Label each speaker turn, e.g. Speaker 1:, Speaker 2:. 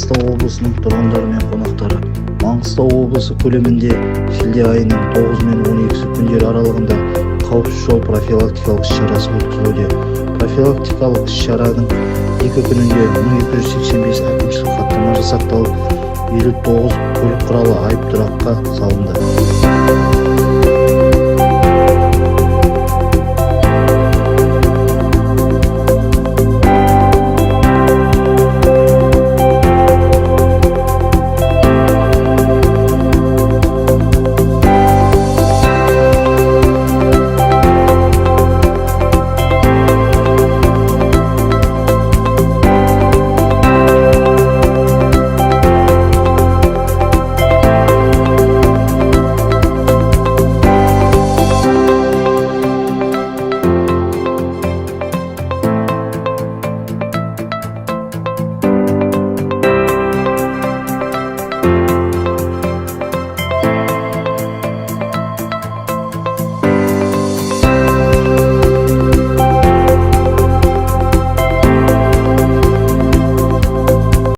Speaker 1: Маңғыстау облысының тұрғындары мен қонақтары. Маңғыстау облысы көлемінде шілде айының 9 мен 12 күндері аралығында қауіпсіз жол профилактикалық іс-шарасы өткізілуде. Профилактикалық іс-шараның 2 күнінде 1285 әкімшілік хаттама жасақталып, 59 көлік құралы айып тұраққа салынды.